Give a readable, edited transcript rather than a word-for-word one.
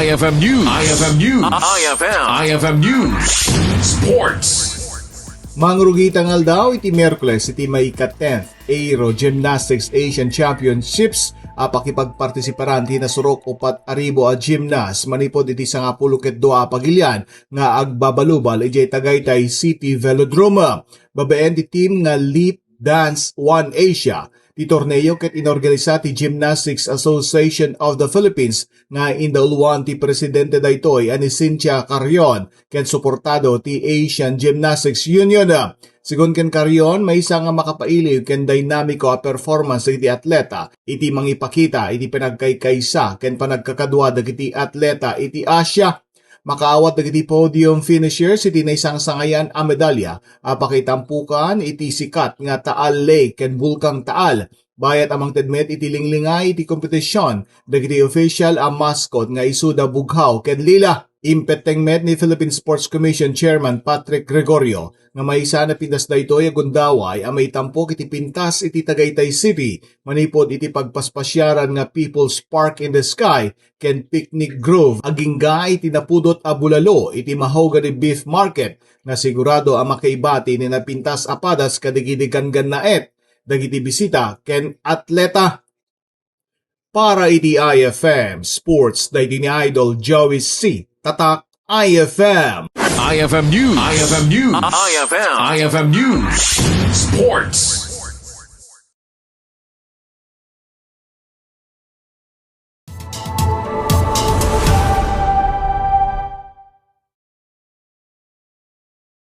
IFM News. IFM News. IFM News. Sports. Mangrugitang Aldaw iti Miyerkules iti may 10th Aero Gymnastics Asian Championships pakipagpartisiparan ti nasurok upat aribo a gymnast manipod iti 12 pagilian nga agbabalubal iti Tagaytay City Velodrome. Babaen ti team nga Leap Dance 1 Asia. Ti torneo ket inorganisa ti Gymnastics Association of the Philippines nga indauluan ti presidente daytoy ani Cynthia Carrion ken suportado ti Asian Gymnastics Union. Sigon ken Carrion, may isa nga makapailiw ken dinamiko a performance iti atleta iti mangipakita iti pinagkaykaysa ken panagkakadwa dagiti atleta iti Asia. Makaawat dagiti podium finishers iti naisang sangayan a medalya pakitampukan iti sikat nga Taal Lake ken Bulkang Taal. Bayat amang tedmet iti linglingay iti kompetisyon dagiti official a mascot nga isuda bughaw ken lila. Impetengmet ni Philippine Sports Commission Chairman Patrick Gregorio nga may isa na pintas daytoy agundaway a may tampok iti pintas iti Tagaytay City manipod iti pagpaspasyaran nga People's Park in the Sky ken Picnic Grove agingga iti napudot a bulalo iti Mahogany Beef Market nga sigurado a makaibati ni napintas apadas kadigidigangan naet dagiti bisita ken atleta. Para iti IFM Sports daydi ni Idol Joey C. Tatak IFM. IFM News. IFM News. IFM News. Sports.